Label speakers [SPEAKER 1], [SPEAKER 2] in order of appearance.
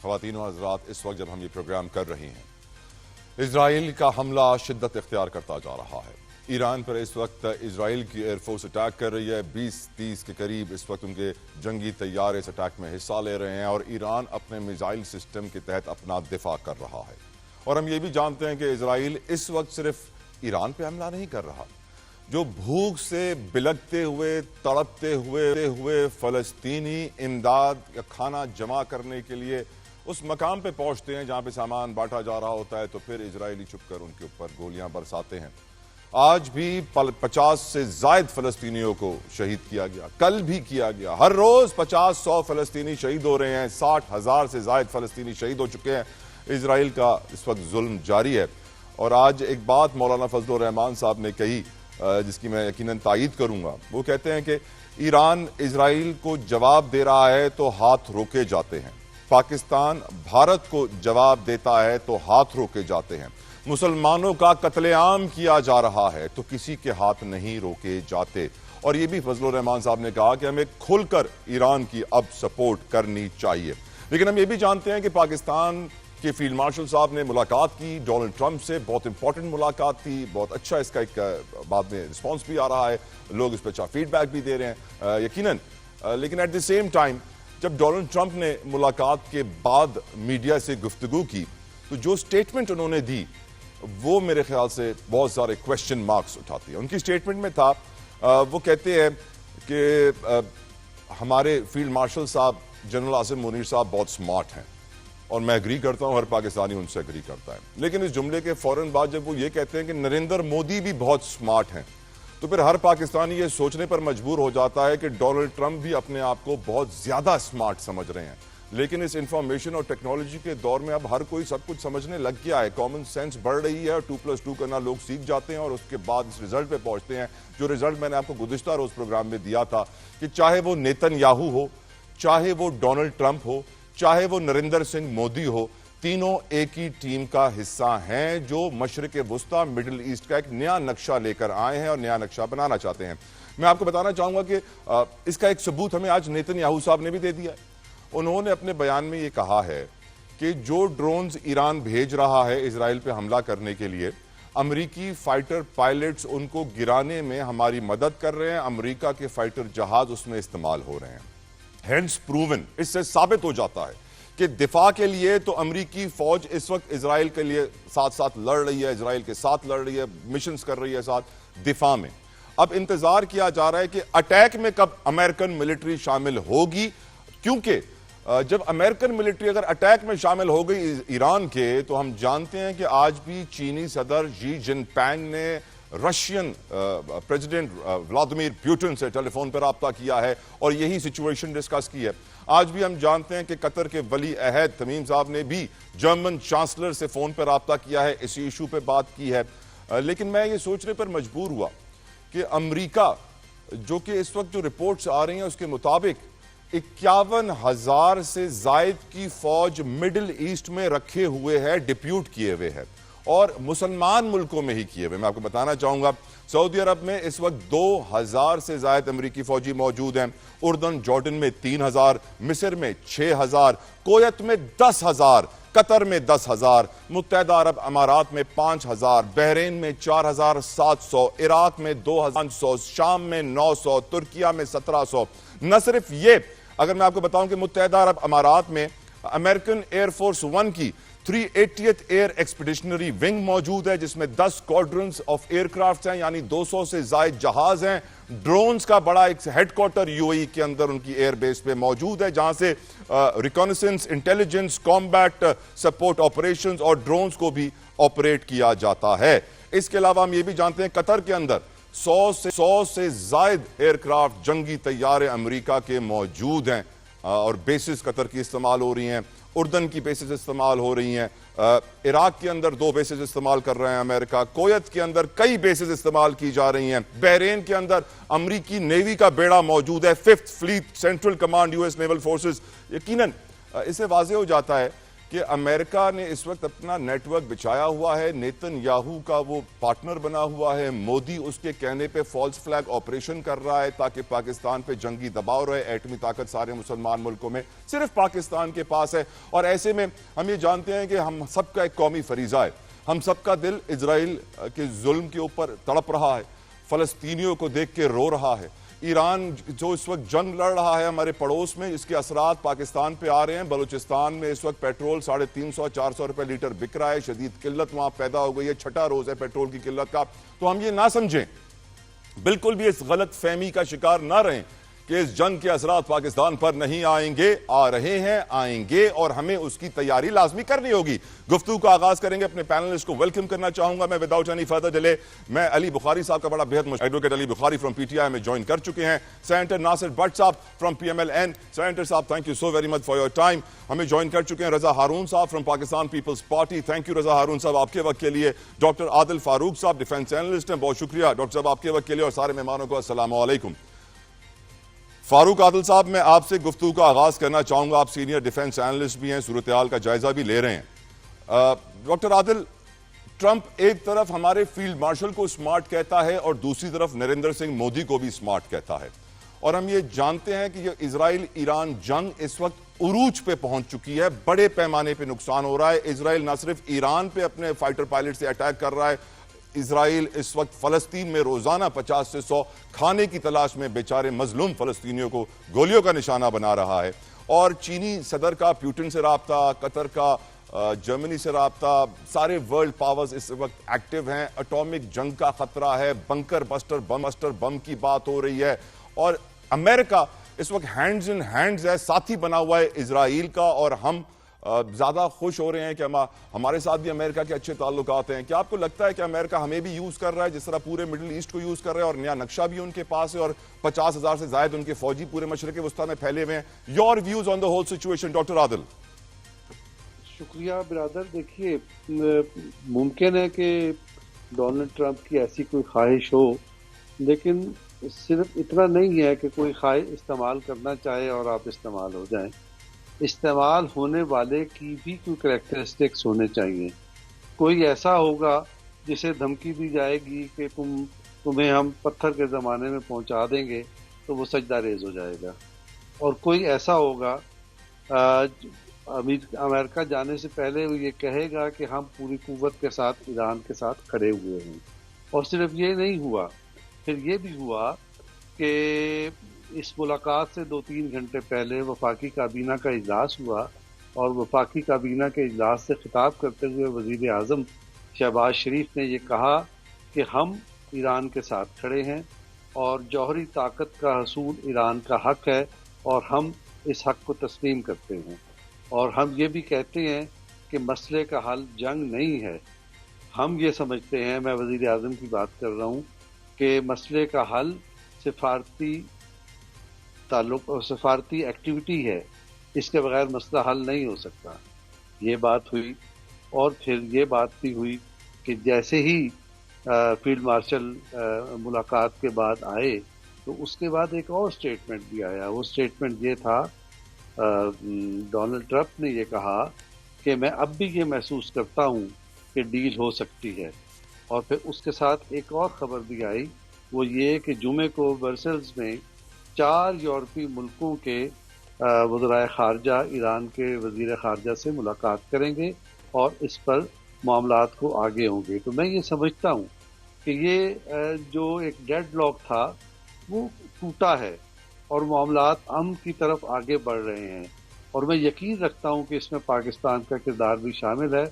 [SPEAKER 1] خواتین و حضرات، اس وقت جب ہم یہ پروگرام کر رہے ہیں، اسرائیل کا حملہ شدت اختیار کرتا جا رہا ہے۔ ایران پر اس وقت اسرائیل کی ایئر فورس اٹیک کر رہی ہے۔ 20-30 کے قریب اس وقت ان کے جنگی طیارے اس اٹیک میں حصہ لے رہے ہیں، اور ایران اپنے میزائل سسٹم کے تحت اپنا دفاع کر رہا ہے۔ اور ہم یہ بھی جانتے ہیں کہ اسرائیل اس وقت صرف ایران پہ حملہ نہیں کر رہا، جو بھوک سے بلکتے ہوئے تڑپتے ہوئے فلسطینی امداد یا کھانا جمع کرنے کے لیے اس مقام پہ پہنچتے ہیں جہاں پہ سامان بانٹا جا رہا ہوتا ہے، تو پھر اسرائیلی چھپ کر ان کے اوپر گولیاں برساتے ہیں۔ آج بھی 50 سے زائد فلسطینیوں کو شہید کیا گیا، کل بھی کیا گیا۔ ہر روز 50-100 فلسطینی شہید ہو رہے ہیں، 60,000 سے زائد فلسطینی شہید ہو چکے ہیں۔ اسرائیل کا اس وقت ظلم جاری ہے۔ اور آج ایک بات مولانا فضل الرحمان صاحب نے کہی، جس کی میں یقیناً تائید کروں گا۔ وہ کہتے ہیں کہ ایران اسرائیل کو جواب دے رہا ہے تو ہاتھ روکے جاتے ہیں، پاکستان بھارت کو جواب دیتا ہے تو ہاتھ روکے جاتے ہیں، مسلمانوں کا قتل عام کیا جا رہا ہے تو کسی کے ہاتھ نہیں روکے جاتے۔ اور یہ بھی فضل الرحمان صاحب نے کہا کہ ہمیں کھل کر ایران کی اب سپورٹ کرنی چاہیے۔ لیکن ہم یہ بھی جانتے ہیں کہ پاکستان کہ فیلڈ مارشل صاحب نے ملاقات کی ڈونلڈ ٹرمپ سے، بہت امپورٹنٹ ملاقات تھی، بہت اچھا اس کا ایک بعد میں رسپانس بھی آ رہا ہے، لوگ اس پہ اچھا فیڈ بیک بھی دے رہے ہیں یقیناً۔ لیکن ایٹ دی سیم ٹائم جب ڈونلڈ ٹرمپ نے ملاقات کے بعد میڈیا سے گفتگو کی تو جو سٹیٹمنٹ انہوں نے دی وہ میرے خیال سے بہت سارے کویسچن مارکس اٹھاتی ہے۔ ان کی سٹیٹمنٹ میں تھا، وہ کہتے ہیں کہ ہمارے فیلڈ مارشل صاحب جنرل عاصم منیر صاحب بہت سمارٹ ہیں، اور میں اگری کرتا ہوں، ہر پاکستانی ان سے اگری کرتا ہے۔ لیکن اس جملے کے فوراً بعد جب وہ یہ کہتے ہیں کہ نریندر مودی بھی بہت سمارٹ ہیں، تو پھر ہر پاکستانی یہ سوچنے پر مجبور ہو جاتا ہے کہ ڈونلڈ ٹرمپ بھی اپنے آپ کو بہت زیادہ سمارٹ سمجھ رہے ہیں۔ لیکن اس انفارمیشن اور ٹیکنالوجی کے دور میں اب ہر کوئی سب کچھ سمجھنے لگ گیا ہے، کامن سینس بڑھ رہی ہے، اور 2+2 کرنا لوگ سیکھ جاتے ہیں، اور اس کے بعد اس رزلٹ پہ پہنچتے ہیں۔ جو رزلٹ میں نے آپ کو گزشتہ روز پروگرام میں دیا تھا کہ چاہے وہ نیتن یاہو ہو، چاہے وہ ڈونلڈ ٹرمپ ہو، چاہے وہ نریندر سنگھ مودی ہو، تینوں ایک ہی ٹیم کا حصہ ہیں جو مشرق وسطیٰ مڈل ایسٹ کا ایک نیا نقشہ لے کر آئے ہیں اور نیا نقشہ بنانا چاہتے ہیں۔ میں آپ کو بتانا چاہوں گا کہ اس کا ایک ثبوت ہمیں آج نیتن یاہو صاحب نے بھی دے دیا ہے۔ انہوں نے اپنے بیان میں یہ کہا ہے کہ جو ڈرونز ایران بھیج رہا ہے اسرائیل پہ حملہ کرنے کے لیے، امریکی فائٹر پائلٹس ان کو گرانے میں ہماری مدد کر رہے ہیں، امریکہ کے فائٹر جہاز اس میں استعمال ہو رہے ہیں۔ ہینس پروون، اس سے ثابت ہو جاتا ہے کہ دفاع کے لیے تو امریکی فوج اس وقت اسرائیل کے لیے ساتھ ساتھ لڑ رہی ہے، اسرائیل کے ساتھ لڑ رہی ہے، مشنز کر رہی ہے ساتھ دفاع میں۔ اب انتظار کیا جا رہا ہے کہ اٹیک میں کب امریکن ملٹری شامل ہوگی، کیونکہ جب امریکن ملٹری اگر اٹیک میں شامل ہو گئی ایران کے، تو ہم جانتے ہیں کہ آج بھی چینی صدر شی جن پینگ نے رشین پریزیڈنٹ ولادیمیر پوٹن سے ٹیلی فون پر رابطہ کیا ہے اور یہی سچویشن ڈسکس کی ہے۔ آج بھی ہم جانتے ہیں کہ قطر کے ولی عہد تمیم صاحب نے بھی جرمن چانسلر سے فون پر رابطہ کیا ہے، اسی ایشو پہ بات کی ہے۔ لیکن میں یہ سوچنے پر مجبور ہوا کہ امریکہ، جو کہ اس وقت جو رپورٹس آ رہی ہیں اس کے مطابق 51,000 سے زائد کی فوج مڈل ایسٹ میں رکھے ہوئے ہے، ڈپیوٹ کیے ہوئے ہے، اور مسلمان ملکوں میں ہی کیے ہوئے۔ میں آپ کو بتانا چاہوں گا سعودی عرب میں اس وقت 2,000 سے زائد امریکی فوجی موجود ہیں، اردن جارڈن میں 3,000، مصر میں 6,000، کویت میں 10,000، قطر میں 10,000، متحدہ عرب امارات میں 5,000، بحرین میں 4,700، عراق میں 2,500، شام میں 900، ترکیہ میں 1,700۔ نہ صرف یہ، اگر میں آپ کو بتاؤں کہ متحدہ عرب امارات میں امریکن ایئر فورس 1 کی 380th ایئر ایکسپیڈیشنری ونگ موجود ہے، جس میں 10 اسکواڈرنز آف ایئر کرافٹس ہیں، یعنی 200 سے زائد جہاز ہیں۔ ڈرونز کا بڑا ایک ہیڈ کوارٹر UAE کے اندر ان کی ایئر بیس پہ موجود ہے، جہاں سے ریکانیسنس، انٹیلیجنس، کامبیٹ سپورٹ آپریشنز اور ڈرونز کو بھی آپریٹ کیا جاتا ہے۔ اس کے علاوہ ہم یہ بھی جانتے ہیں قطر کے اندر 100 سے زائد ایئر کرافٹ جنگی طیارے امریکہ کے موجود ہیں، اور بیسز قطر کی استعمال ہو رہی ہیں، اردن کی بیسز استعمال ہو رہی ہیں، عراق کے اندر 2 بیسز استعمال کر رہے ہیں امریکہ، کویت کے اندر کئی بیسز استعمال کی جا رہی ہیں، بحرین کے اندر امریکی نیوی کا بیڑا موجود ہے، 5th flat central command US naval forces. یقیناً اس سے واضح ہو جاتا ہے کہ امریکہ نے اس وقت اپنا نیٹ ورک بچھایا ہوا ہے، نیتن یاہو کا وہ پارٹنر بنا ہوا ہے، مودی اس کے کہنے پہ فالس فلیگ آپریشن کر رہا ہے تاکہ پاکستان پہ جنگی دباؤ رہے۔ ایٹمی طاقت سارے مسلمان ملکوں میں صرف پاکستان کے پاس ہے، اور ایسے میں ہم یہ جانتے ہیں کہ ہم سب کا ایک قومی فریضہ ہے، ہم سب کا دل اسرائیل کے ظلم کے اوپر تڑپ رہا ہے، فلسطینیوں کو دیکھ کے رو رہا ہے۔ ایران جو اس وقت جنگ لڑ رہا ہے ہمارے پڑوس میں، اس کے اثرات پاکستان پہ آ رہے ہیں۔ بلوچستان میں اس وقت پیٹرول 350-400 روپے لیٹر بک رہا ہے، شدید قلت وہاں پیدا ہو گئی ہے، چھٹا روز ہے پیٹرول کی قلت کا۔ تو ہم یہ نہ سمجھیں، بالکل بھی اس غلط فہمی کا شکار نہ رہیں کہ اس جنگ کے اثرات پاکستان پر نہیں آئیں گے، آ رہے ہیں، آئیں گے، اور ہمیں اس کی تیاری لازمی کرنی ہوگی۔ گفتگو کا آغاز کریں گے، اپنے پینلسٹ کو ویلکم کرنا چاہوں گا میں وداؤٹ اینی فردر ڈیلے۔ میں علی بخاری صاحب کا بڑا بہت advocate Ali Bukhari from P T I میں جوائن کر چکے ہیں، سینیٹر ناصر بٹ صاحب from P M L N. Senator صاحب thank you so very much for your time. ہمیں جوائن کر چکے ہیں رضا ہارون صاحب from Pakistan Peoples Party. Thank you Raza Haroon صاحب آپ کے وقت کے لیے۔ ڈاکٹر عادل فاروق صاحب ڈیفینس اینالسٹ ہیں، بہت شکریہ ڈاکٹر صاحب آپ کے وقت کے لیے، اور سارے مہمانوں کو السلام علیکم۔ فاروق عادل صاحب، میں آپ سے گفتگو کا آغاز کرنا چاہوں گا، آپ سینئر ڈیفینس اینالسٹ بھی ہیں، صورتحال کا جائزہ بھی لے رہے ہیں۔ ڈاکٹر عادل، ٹرمپ ایک طرف ہمارے فیلڈ مارشل کو سمارٹ کہتا ہے اور دوسری طرف نریندر سنگھ مودی کو بھی سمارٹ کہتا ہے، اور ہم یہ جانتے ہیں کہ یہ اسرائیل ایران جنگ اس وقت عروج پہ پہنچ چکی ہے، بڑے پیمانے پہ نقصان ہو رہا ہے۔ اسرائیل نہ صرف ایران پہ اپنے فائٹر پائلٹ سے اٹیک کر رہا ہے، اسرائیل اس وقت فلسطین میں روزانہ 50 سے 100 کھانے کی تلاش میں بیچارے مظلوم فلسطینیوں کو گولیوں کا نشانہ بنا رہا ہے، اور چینی صدر کا پیوٹن سے رابطہ، قطر کا جرمنی سے رابطہ، سارے ورلڈ پاورز اس وقت ایکٹیو ہیں، اٹامک جنگ کا خطرہ ہے، بنکر بسٹر بم کی بات ہو رہی ہے، اور امریکہ اس وقت ہینڈز ان ہینڈز ہے، ساتھی بنا ہوا ہے اسرائیل کا، اور ہم زیادہ خوش ہو رہے ہیں کہ ہمارے ساتھ بھی امریکہ کے اچھے تعلقات ہیں۔ کیا آپ کو لگتا ہے کہ امریکہ ہمیں بھی یوز کر رہا ہے جس طرح پورے مڈل ایسٹ کو یوز کر رہا ہے، اور نیا نقشہ بھی ان کے پاس ہے، اور 50,000 سے زائد ان کے فوجی پورے مشرق وسطیٰ میں پھیلے ہوئے ہیں؟ Your views on the whole situation doctor Adil.
[SPEAKER 2] شکریہ برادر۔ دیکھیے، ممکن ہے کہ ڈونلڈ ٹرمپ کی ایسی کوئی خواہش ہو، لیکن صرف اتنا نہیں ہے کہ کوئی خواہش استعمال کرنا چاہے اور آپ استعمال ہو جائیں۔ استعمال ہونے والے کی بھی کوئی کریکٹرسٹکس ہونے چاہیے۔ کوئی ایسا ہوگا جسے دھمکی دی جائے گی کہ تمہیں ہم پتھر کے زمانے میں پہنچا دیں گے، تو وہ سجدہ ریز ہو جائے گا، اور کوئی ایسا ہوگا امریکہ جانے سے پہلے وہ یہ کہے گا کہ ہم پوری قوت کے ساتھ ایران کے ساتھ کھڑے ہوئے ہیں۔ اور صرف یہ نہیں ہوا، پھر یہ بھی ہوا کہ اس ملاقات سے 2-3 گھنٹے پہلے وفاقی کابینہ کا اجلاس ہوا، اور وفاقی کابینہ کے اجلاس سے خطاب کرتے ہوئے وزیر اعظم شہباز شریف نے یہ کہا کہ ہم ایران کے ساتھ کھڑے ہیں، اور جوہری طاقت کا حصول ایران کا حق ہے، اور ہم اس حق کو تسلیم کرتے ہیں۔ اور ہم یہ بھی کہتے ہیں کہ مسئلے کا حل جنگ نہیں ہے۔ ہم یہ سمجھتے ہیں، میں وزیر اعظم کی بات کر رہا ہوں، کہ مسئلے کا حل سفارتی ایکٹیویٹی ہے، اس کے بغیر مسئلہ حل نہیں ہو سکتا۔ یہ بات ہوئی، اور پھر یہ بات بھی ہوئی کہ جیسے ہی فیلڈ مارشل ملاقات کے بعد آئے، تو اس کے بعد ایک اور سٹیٹمنٹ بھی آیا۔ وہ سٹیٹمنٹ یہ تھا، ڈونلڈ ٹرمپ نے یہ کہا کہ میں اب بھی یہ محسوس کرتا ہوں کہ ڈیل ہو سکتی ہے۔ اور پھر اس کے ساتھ ایک اور خبر بھی آئی، وہ یہ کہ جمعے کو برسلز میں 4 یورپی ملکوں کے وزرائے خارجہ ایران کے وزیر خارجہ سے ملاقات کریں گے، اور اس پر معاملات کو آگے ہوں گے۔ تو میں یہ سمجھتا ہوں کہ یہ جو ایک ڈیڈ لاک تھا وہ ٹوٹا ہے، اور معاملات امن کی طرف آگے بڑھ رہے ہیں، اور میں یقین رکھتا ہوں کہ اس میں پاکستان کا کردار بھی شامل ہے۔